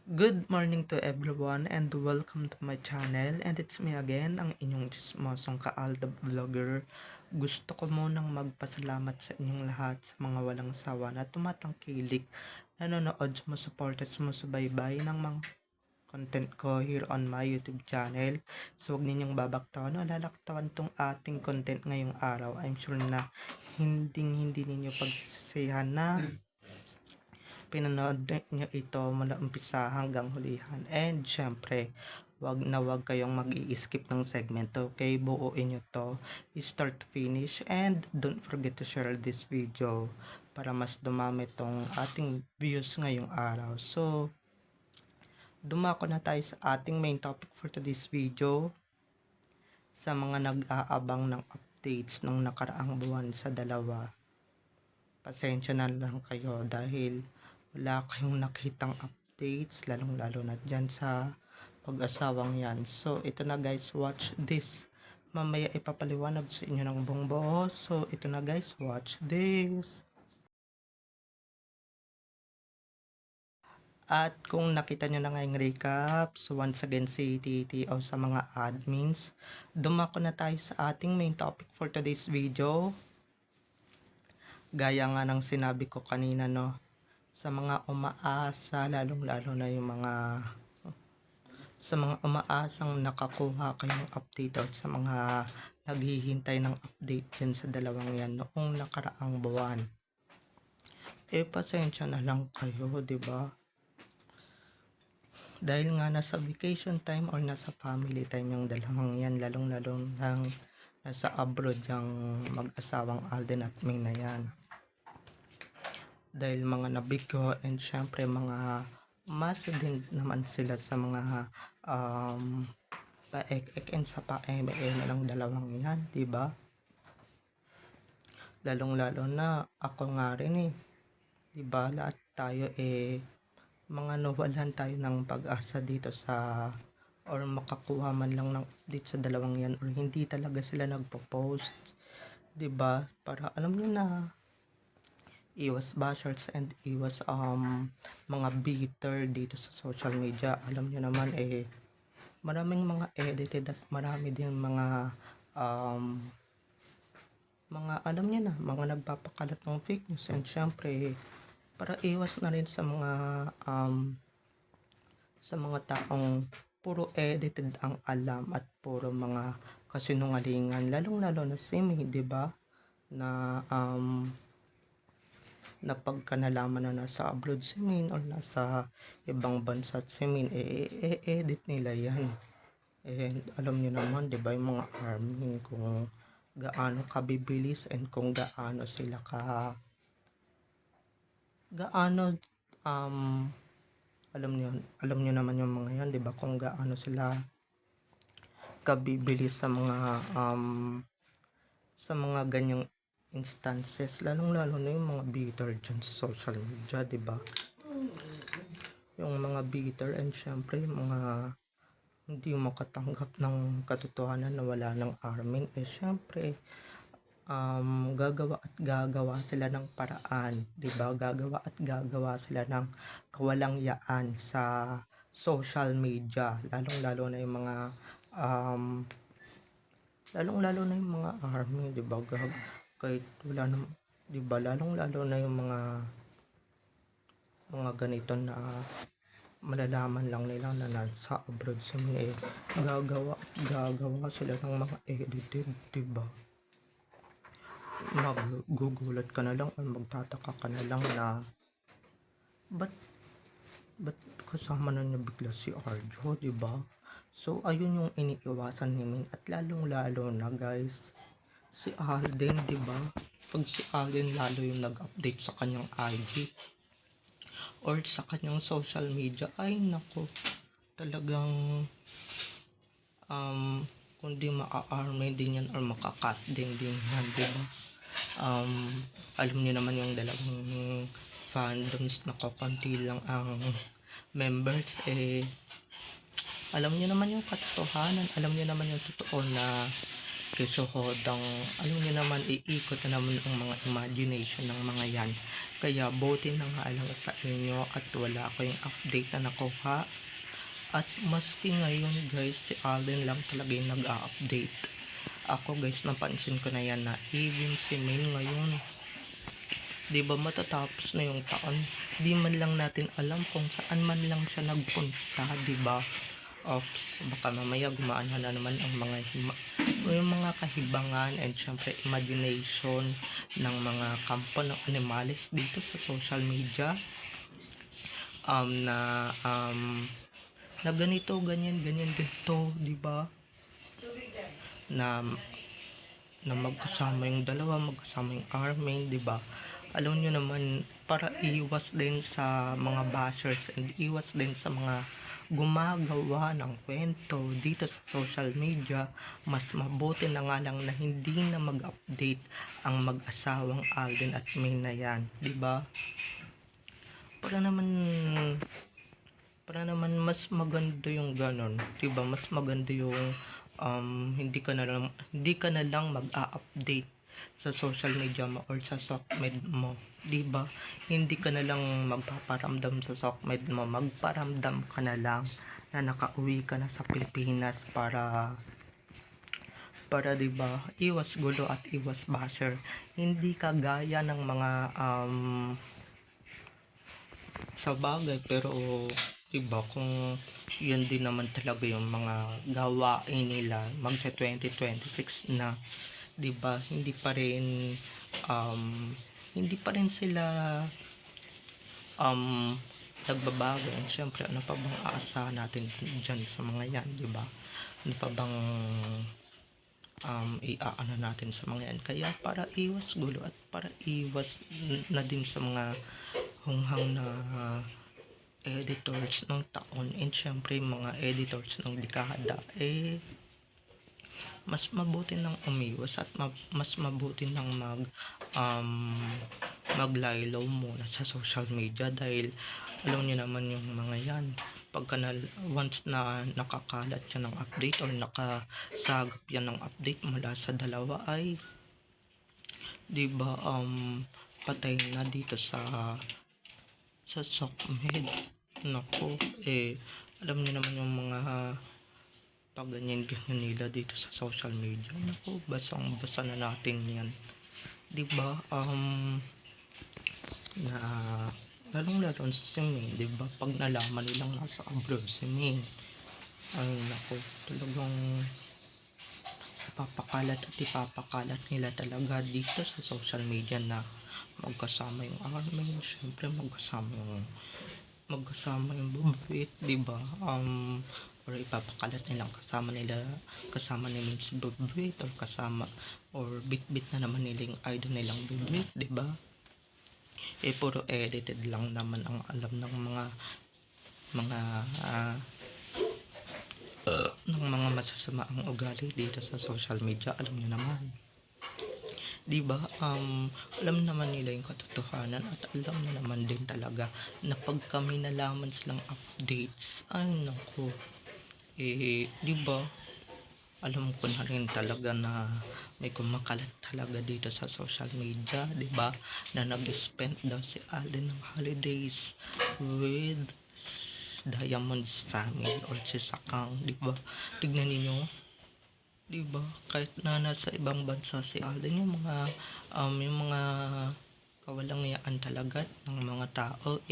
Good morning to everyone and welcome to my channel, and it's me again, ang inyong chismosong Kaalda Vlogger. Gusto ko munang magpasalamat sa inyong lahat sa mga walang sawa na tumatangkilik, nanonood, sumusuporta at sumusubaybay ng mga content ko here on my YouTube channel. So huwag ninyong babaktawan o lalaktawan tong ating content ngayong araw. I'm sure na hindi ninyo pagsisihan na pinanood nyo ito mula umpisa hanggang hulihan. And syempre, wag kayong mag-i-skip ng segmento. Okay, buuin nyo to start to finish, and don't forget to share this video para mas dumami tong ating views ngayong araw. So dumako na tayo sa ating main topic for today's video. Sa mga nag-aabang ng updates ng nakaraang buwan sa dalawa, pasensya na lang kayo dahil wala kayong nakitang updates, lalong-lalo na dyan sa pag-asawang yan. So, ito na guys, watch this. Mamaya ipapaliwanag sa inyo ng buong buo. So, ito na guys, watch this. At kung nakita nyo na nga yung recap, so once again si TTO sa mga admins, dumako na tayo sa ating main topic for today's video. Gaya nga ng sinabi ko kanina, no, sa mga umaasa, lalong-lalo na yung sa mga umaasang nakakuha kayong update at sa mga naghihintay ng update dyan sa dalawang yan noong nakaraang buwan. Pasensya na lang kayo, di ba? Dahil nga nasa vacation time or nasa family time yung dalawang yan, lalong-lalo nang nasa abroad yung mag-asawang Alden at May na yan. Dahil mga nabigo, and syempre mga masa din naman sila sa mga paek-ek and sa paeme na lang dalawang yan, diba? Lalong-lalo na ako nga rin diba? Lahat tayo mga nawalan tayo ng pag-asa dito sa or makakuha man lang ng update sa dalawang yan, or hindi talaga sila nagpo-post, diba? Para alam nyo na, iwas bashers and iwas mga bitter dito sa social media. Alam nyo naman maraming mga edited at marami din mga alam nyo na, mga nagpapakalat ng fake news. And syempre, para iwas na rin sa mga taong puro edited ang alam at puro mga kasinungalingan, lalong-lalo na si May, diba? Na na pagka nalaman na nasa abroad si Min or nasa ibang bansa si Min, edit nila yan. And alam niyo naman, di ba, yung mga army, kung gaano kabibilis and kung gaano sila alam niyo naman yung mga yan, di ba, kung gaano sila kabibilis sa mga ganyang instances, lalong-lalo na yung mga bitter dyan sa social media, di ba? Yung mga bitter, and syempre yung mga hindi makatanggap ng katotohanan na wala ng armin, syempre gagawa sila ng paraan, di ba? Gagawa sila ng kawalangyaan sa social media, lalong-lalo na yung mga army, di ba? Kahit wala naman, di ba, lalong-lalo na yung mga ganito na malalaman lang nila na nasa abroad sa gagawa sila ng mga edited, di ba? Magugulat ka na lang or magtataka ka na lang na ba't kasama na niya bigla si Arjo, di ba? So ayun yung iniiwasan ni Min, at lalong-lalo na guys, si Alden, di ba? Pag si Alden lalo yung nag-update sa kanyang IG or sa kanyang social media, ay nako, talagang kundi maa-army din yan or makakat din yan, di ba? Alam niyo naman yung dalawang fandoms na kakunti lang ang members, alam niyo naman yung katotohanan, alam niyo naman yung totoo na Kesyo hodang alam niyo naman iikot na naman ang mga imagination ng mga yan. Kaya buti na nga lang sa inyo at wala kayong update na nakuha. At maski ngayon guys, si Alden lang talaga yung nag-a-update. Ako guys, napansin ko na yan na even si Main ngayon, di ba matatapos na yung taon, di man lang natin alam kung saan man lang siya nagpunta, di ba? Ops, baka mamaya gumaan na naman ang yung mga kahibangan and syempre imagination ng mga kampo ng animalis dito sa social media, na na ganito ganyan ganito, di ba? na magkasama yung dalawa, magkasama yung Armin, di ba? Alam niyo naman, para iwas din sa mga bashers and iwas din sa mga gumagawa ng kwento dito sa social media, mas mabuti na nga lang na hindi na mag-update ang mag-asawang Alden at May na yan, di ba? Para naman mas maganda yung ganon, di ba? Mas maganda yung hindi ka na lang mag-a-update sa social media mo or sa sockmed mo, di ba? Hindi ka na lang magpaparamdam sa sockmed mo, magparamdam ka na lang na nakauwi ka na sa Pilipinas para di ba iwas gulo at iwas basher. Hindi kagaya ng mga sa bagay, pero diba kung yun din naman talaga yung mga gawain nila magsa 2026 na, diba hindi pa rin sila nagbabago. And syempre ano pa bang aasahan natin dyan sa mga yan, diba? Ano pa bang iaano natin sa mga yan? Kaya para iwas gulo at para iwas na din sa mga hunghang na editors ng taon and syempre mga editors ng dekada, mas mabuti nang umiwas at mas mabuti nang maglaylaw muna sa social media, dahil alam niyo naman yung mga yan, pagka once na nakakalat yan ng update or nakasagap yan ng update mula sa dalawa ay diba patay na dito sa sockmed. Nako, alam niyo naman yung mga pag ganyan nila dito sa social media. Nako, basa na natin yan, diba? Na lalong si May, diba? Pag nalaman nilang nasa abroad si May, ay nako, talagang ipapakalat nila talaga dito sa social media na magkasama yung Armin, syempre magkasama yung Bubuit, diba? Or ipapakalat nilang kasama nila si Bubuit, or kasama or bit na naman nila yung idol nilang Bubuit, diba? Puro edited lang naman ang alam ng mga masasama ang ugali dito sa social media. Alam niyo naman, diba? Alam naman nila yung katotohanan at alam na naman din talaga na pag kami nalaman silang updates, ay naku, diba? Alam ko na rin talaga na may kumakalat talaga dito sa social media, diba? Na nag-spend daw si Alden ng holidays with Diamond's family or si Sakang, diba? Tignan niyo, diba? Kahit na nasa ibang bansa si Alden, yung mga kawalang-yaan talaga ng mga tao,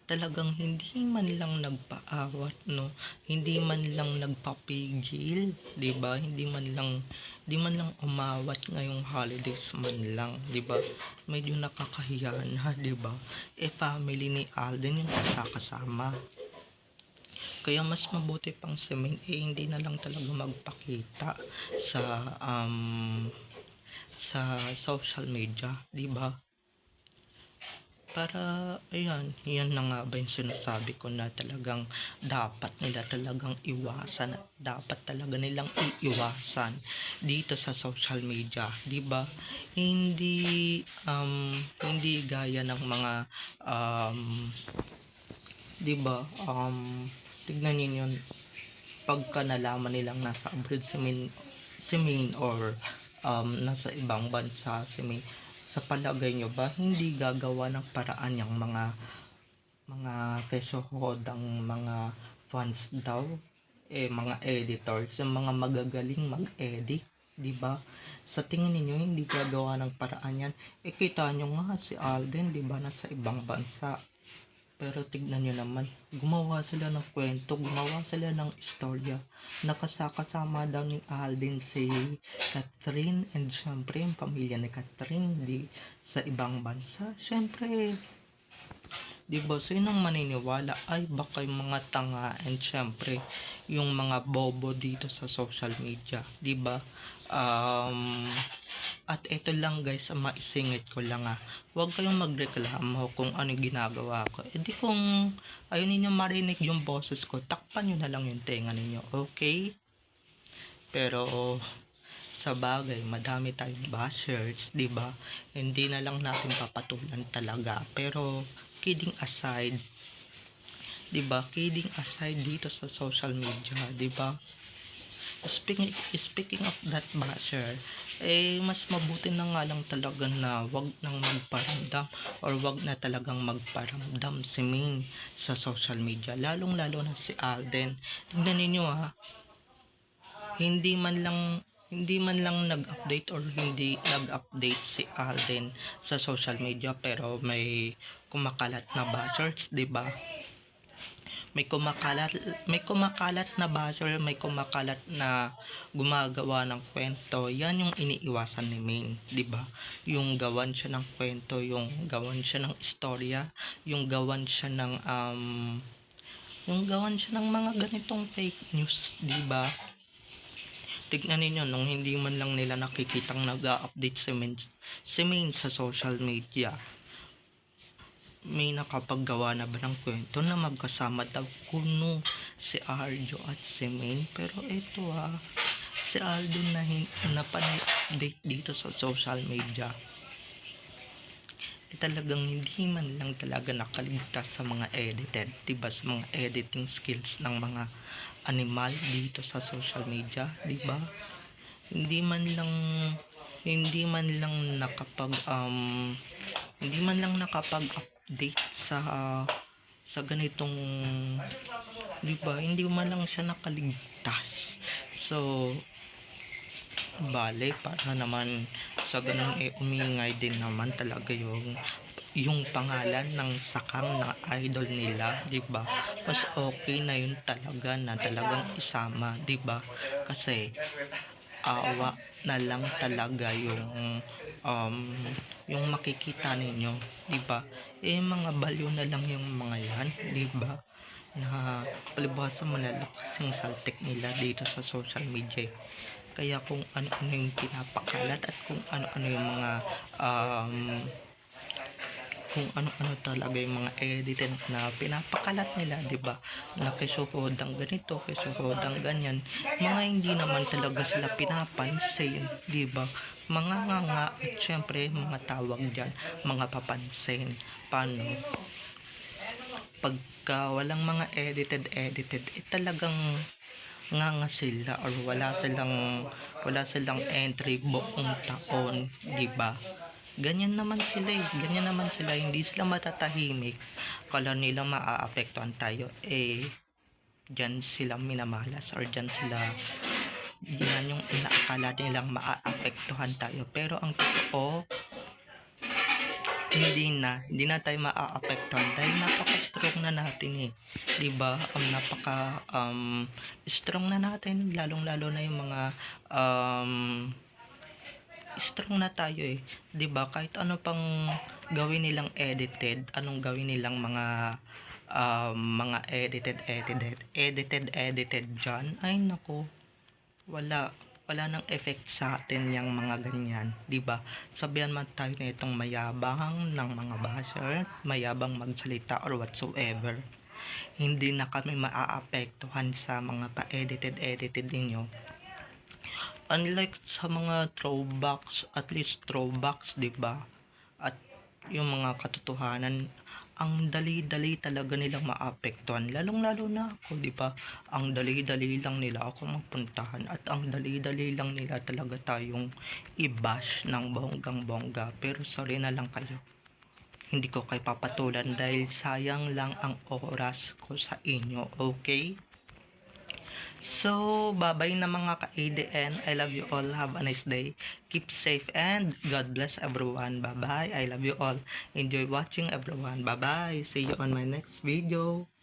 talagang hindi man lang nagpaawat, no? Hindi man lang nagpapigil, diba? Hindi man lang umawat ngayong holidays man lang, diba? Medyo nakakahiya na, diba? Family ni Alden yung kasama. Kaya mas mabuti pang si Main, hindi na lang talaga magpakita sa social media, diba? Para yan na nga ba yung sinasabi ko na talagang dapat nila talagang iwasan at dapat talaga nilang iiwasan dito sa social media, diba? Hindi gaya ng mga diba, tignan niyo yun, pagka nalaman nilang nasa abroad si Min si Maine or nasa ibang bansa si Maine, sa palagay nyo ba hindi gagawa ng paraan yung mga kesohodang mga fans daw, mga editors, yung mga magagaling mag-edit, 'di ba? Sa tingin niyo hindi gagawa ng paraan yan? Kita nyo nga si Alden, 'di ba, nasa ibang bansa. Pero tignan nyo naman, gumawa sila ng kwento, gumawa sila ng istorya. Nakasama daw ni Alden si Catherine, and syempre yung pamilya ni Catherine di sa ibang bansa. Syempre, di ba, sinong maniniwala? Ay, baka yung mga tanga, and syempre yung mga bobo dito sa social media, di ba? Um, at ito lang guys, maisingit ko lang, huwag kayong magreklamo kung ano ginagawa ko. E di kung ayaw ninyo marinig yung boses ko, takpan nyo na lang yung tenga ninyo, okay? Pero sa bagay, madami tayong bashers, di ba? Hindi na lang natin papatulan talaga. Pero kidding aside, 'di ba? Kidding aside dito sa social media, 'di ba? Speaking of that basher, mas mabuti na nga lang talaga na wag nang magparamdam or wag na talagang magparamdam si Ming sa social media. Lalong lalo na si Alden. Tignan ninyo hindi man lang nag-update or hindi nag-update si Alden sa social media, pero may kumakalat na bashers, 'di ba? May kumakalat na basher, may kumakalat na gumagawa ng kwento. Yan yung iniiwasan ni Maine, 'di ba? Yung gawan siya ng kwento, yung gawan siya ng istorya, yung gawan siya ng mga ganitong fake news, 'di ba? Tignan ninyo, nung hindi man lang nila nakikitang nag-update si Maine sa social media, may nakapaggawa na ba ng kwento na magkasama daw kuno si Arjo at si Maine. Pero ito si Aldo na panay-update dito sa social media, talagang hindi man lang talaga nakaligtas sa mga edited, diba, sa mga editing skills ng mga animal dito sa social media, diba? Hindi man lang hindi man lang nakapag hindi man lang nakapag-update sa ganitong, di ba, hindi man lang siya nakaligtas. So bale, para naman sa ganun, umingay din naman talaga yung pangalan ng sakang na idol nila, 'di ba? Mas okay na yun talaga na talagang isama, 'di ba? Kasi awa na lang talaga yung makikita ninyo, 'di ba? Mga baliw na lang yung mga yan, 'di ba? Na palibhasa malalakas yung saltik nila dito sa social media. Kaya kung ano-ano yung pinapakalat at kung ano-ano yung mga kung ano-ano talaga yung mga edited na pinapakalat nila, 'di ba? Na kesuhodang ganito, kesuhodang ganyan. Mga hindi naman talaga sila pinapansin, 'di ba? Mga nga at syempre mga tawag diyan, mga papansin. Paano? Pagka walang mga edited, talagang nga sila or wala silang entry buong taon, 'di ba? Ganyan naman sila, hindi sila matatahimik. Kala nila maaapektuhan tayo, diyan sila minamalas or diyan sila, yan yung inaakala nilang maaapektuhan tayo. Pero ang totoo, hindi na tayo maaapektuhan dahil napaka-strong na natin, 'di ba? Napaka strong na natin, lalong-lalo na yung mga strong na tayo, 'di ba? Kahit ano pang gawin nilang edited, anong gawin nilang mga edited dyan, ay nako, wala nang effect sa atin yung mga ganyan, 'di ba? Sabihan man tayo na itong mayabang ng mga basher, mayabang magsalita or whatsoever, hindi na kami maaapektuhan sa mga pa-edited ninyo. Unlike sa mga throwbacks, at least throwbacks, 'di ba? At yung mga katotohanan, ang dali-dali talaga nilang maapektuhan, lalong-lalo na ako, 'di ba? Ang dali-dali lang nila ako mapuntahan at ang dali-dali lang nila talaga tayong i-bash ng bonggang-bongga. Pero sorry na lang kayo. Hindi ko kayo papatulan dahil sayang lang ang oras ko sa inyo, okay? So, bye-bye na mga ka-ADN. I love you all. Have a nice day. Keep safe and God bless everyone. Bye-bye. I love you all. Enjoy watching everyone. Bye-bye. See you on my next video.